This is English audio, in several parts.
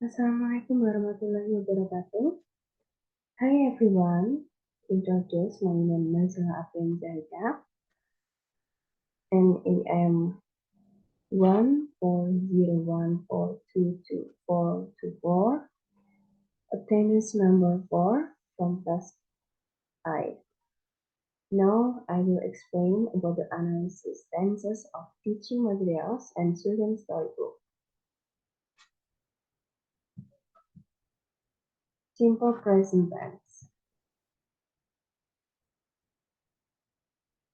Assalamualaikum warahmatullahi wabarakatuh. Hi everyone. Introduce my name Nazala Aprian Zahrika and I am 14014222424, attendance number 4 from class I. Now I will explain about the analysis stances of teaching materials and children's storybook. Simple present tense.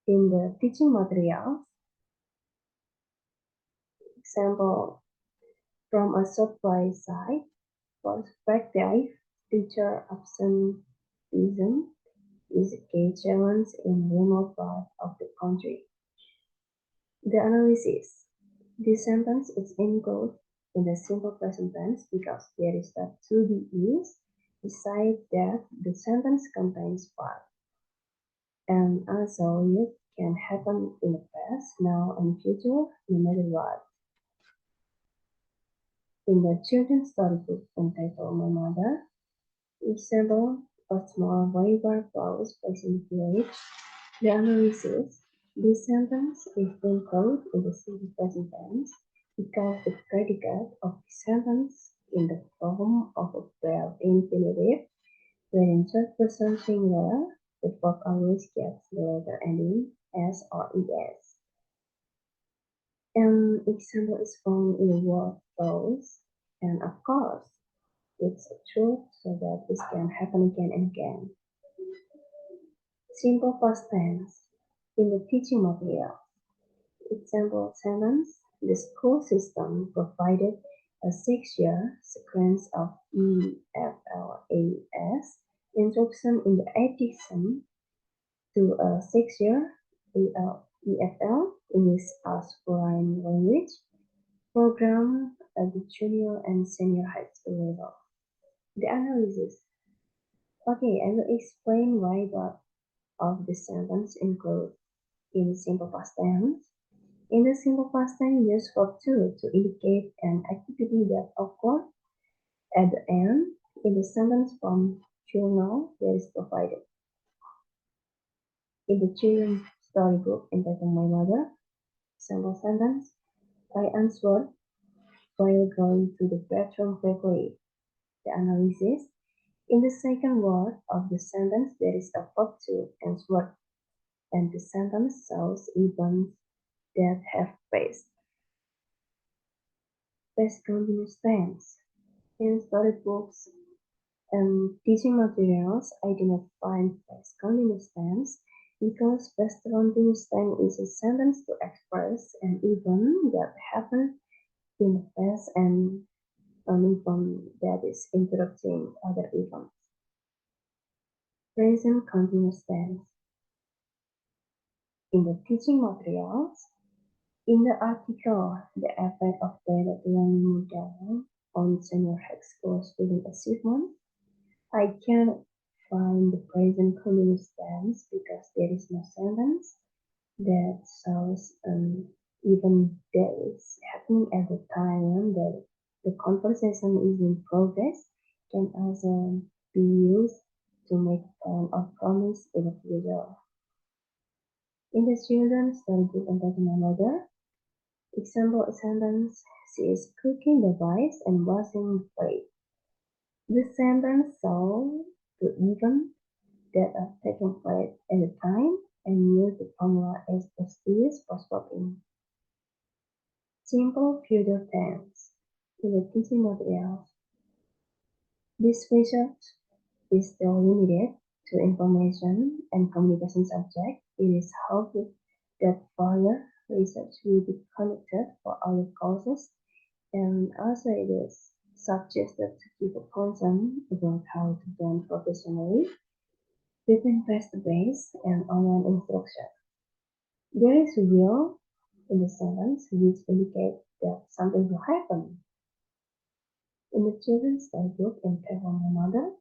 In the teaching materials, example from a surprise side, perspective, teacher absenteeism is a key challenge in remote parts of the country. The analysis. This sentence is included in the simple present tense because there is a to be used. Besides that, the sentence contains part, and also it can happen in the past, now, and future, no matter what. In the children's storybook entitled My Mother, example, a small river flows passing the village. The analysis. This sentence is included in the simple present tense because the predicate of the sentence in the form of a verb infinitive, when in third person singular, the verb always gets the letter ending s or es. An example is found in the word flows, and of course, it's true so that this can happen again and again. Simple past tense in the teaching material. Example sentence: the school system provided a 6-year sequence of EFLAS instruction in the addition to a 6-year EFL English as foreign language program at the junior and senior high school level. The analysis. Okay, I will explain why part of the sentence include in simple past tense. In the simple past tense, use verb to indicate an activity that occurred at the end. In the sentence form journal that is provided. In the children's storybook entitled My Mother, simple sentence, I answered while going to the bathroom quickly. The analysis. In the second word of the sentence, there is a verb to answer, and the sentence shows events that have passed. Past continuous tense. In storybooks and teaching materials, I do not find past continuous tense because past continuous tense is a sentence to express an event that happened in the past and an event that is interrupting other events. Present continuous tense. In the teaching materials, in the article, the effect of direct learning model on senior high school student achievement, I cannot find the present continuous tense because there is no sentence that shows an event that is happening at the time that the conversation is in progress can also be used to make a plan or promise in the future. In the children's storybook entitled My Mother, example sentence: she is cooking the rice and washing the plate. This sentence shows the event that are taking place at the time and use the formula as prestigious past in. Simple future tense. In the teaching materials, this research is still limited to information and communication subject. It is hoped that further research will be conducted for other courses, and also it is suggested to keep a concern about how to blend professionally between face-to-face and online instruction. There is will in the sentence which indicates that something will happen. In the children's storybook in Table My Mother,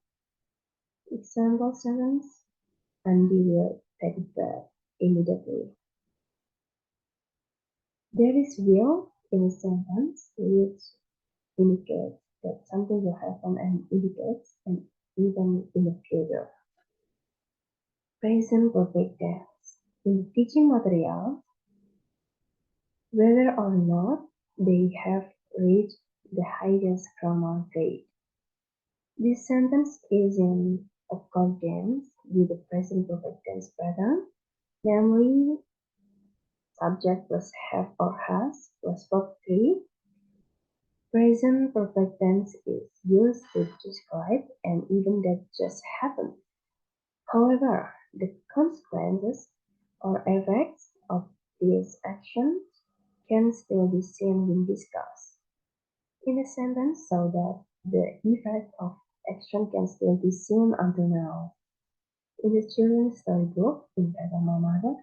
example sentence, and we will take it back immediately. There is will in the sentence which indicates that something will happen and indicates an event in the future. Present perfect tense. In teaching material, whether or not they have reached the highest grammar grade. This sentence is in accordance with the present perfect tense pattern, namely subject plus have or has plus verb 3. Present perfect tense is used to describe an event that just happened. However, the consequences or effects of these actions can still be seen when discussed in a sentence so that the effect of action can still be seen until now. In the children's storybook, in Better My Mother,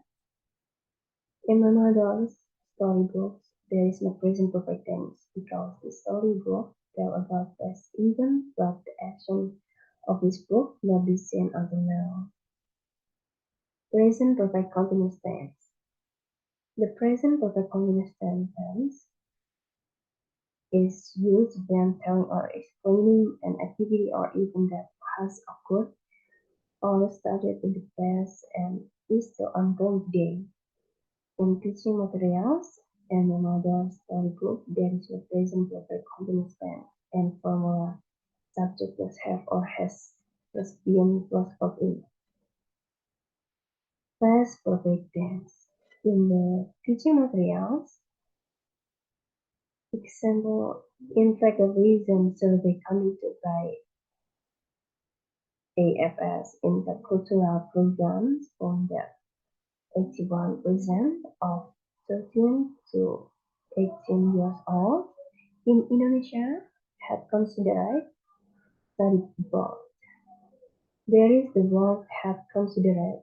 in my mother's storybooks, there is no present perfect tense because the storybook tell about past event, but the action of this book not be seen until now. Present perfect continuous tense. The present perfect continuous tense is used when telling or explaining an activity or event that has occurred or started in the past and is still ongoing today. In teaching materials and another storybook, there is a present perfect continuous tense and formula subject plus have or has plus been plus verb in. Past perfect tense. In the teaching materials, example, in fact, a recent survey conducted by AFS intercultural programs found that 81% of 13 to 18 years old in Indonesia had considered study abroad. There is the word had considered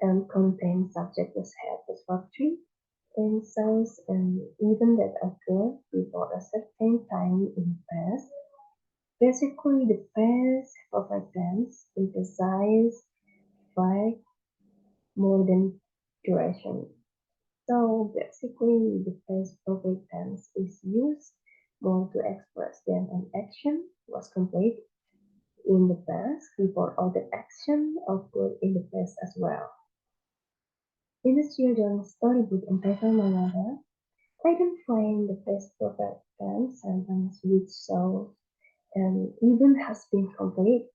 and contains subject as had as verb 3 and sounds an event that occurred before a certain time in the past. Basically, the past perfect tense emphasizes fact more than duration. So basically, the past perfect tense is used more to express that an action was complete in the past before other action occurred in the past as well. In the children's storybook entitled My Mother, I can find the past perfect tense sentence which shows an event has been complete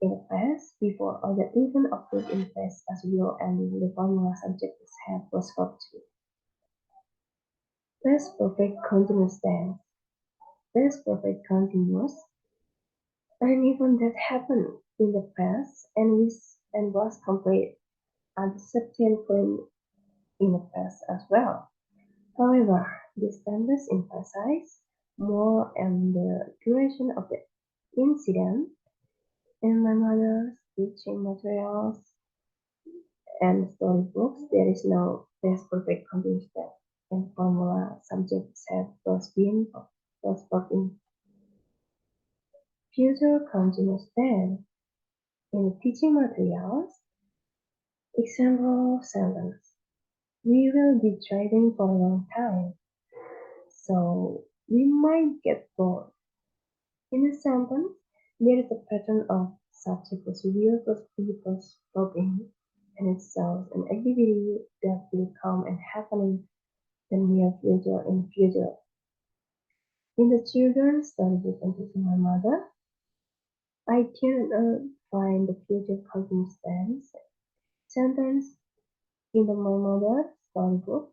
in the past before other event occurred in the past as well, and the formula subject is have was verb to. Past perfect continuous tense. Past perfect continuous an event that happened in the past and was complete at a certain point in the past as well. However, this sentence emphasizes more on the duration of the incident. In my mother's teaching materials and storybooks, there is no past perfect continuous tense and formula subjects have plus been plus verb in future continuous tense. In the teaching materials, example sentence. We will be driving for a long time, so we might get bored. In a sentence, there is a pattern of subject plus will plus be plus verb in, and it shows an activity that will come and happen in the near future in future. In the children's storybook and teaching my mother, I cannot find the future continuous tense sentence in the my mother storybook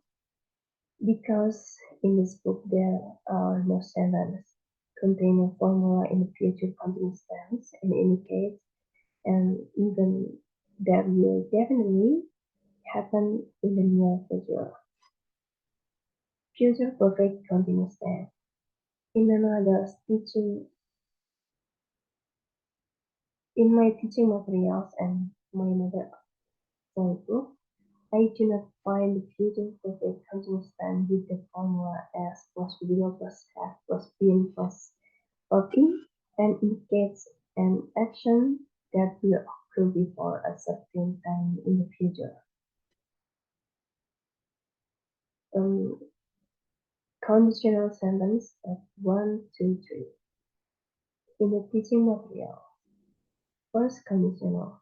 because in this book there are no sentences containing formula in the future continuous tense and indicates and even that will definitely happen in the near future. Future perfect continuous tense. In my mother's teaching, in my teaching materials and my mother book, I do not find the future perfect continuous tense with the formula as plus will plus have plus been plus verb in and indicates an action that will occur before a certain time in the future. Um, conditional sentence at 1, 2, 3 in the teaching material. First conditional.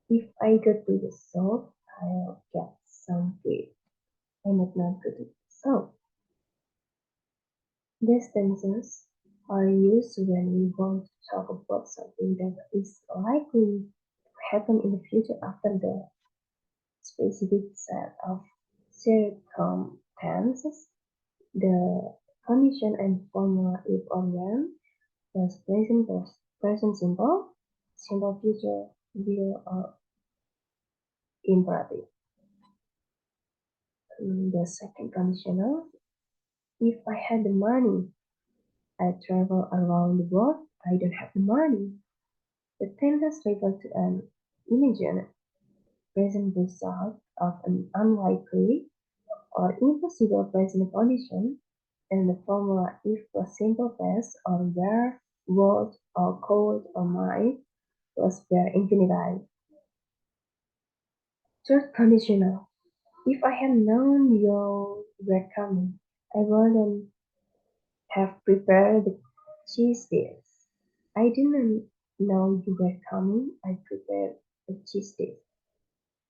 If I go to the shop, I'll get some food. I might not go to the shop. These tenses are used when we want to talk about something that is likely to happen in the future after the specific set of circumstances. The condition and formula if or when plus present simple, simple future, will or imperative. The second conditional, if I had the money, I travel around the world. I don't have the money. The tense refers to an imagined present result of an unlikely or impossible present condition, and the formula if plus simple past or where, was, or could, or might plus where infinitive. Third conditional. If I had known you were coming, I wouldn't have prepared the cheese dish. I didn't know you were coming. I prepared the cheese dish.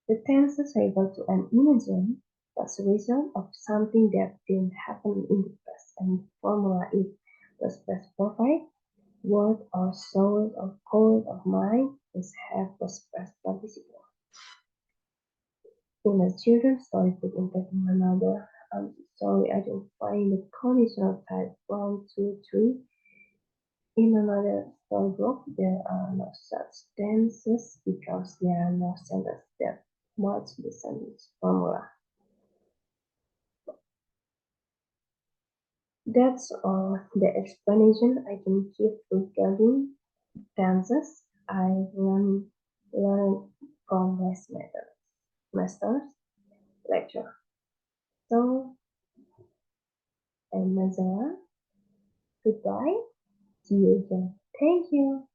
The tenses refer to an imagined as a result of something that didn't happen in the past, and the formula is plus past perfect, would or should or could or might plus have plus past participle. In a children's storybook in another, I'm sorry I didn't find the conditional type 1, 2, 3. In another storybook, there are no such tenses because there are no sentences that match the sentence formula. That's all the explanation I can give regarding tenses I learned from last master's lecture. So, I'm Nazala. Goodbye. See you again. Thank you.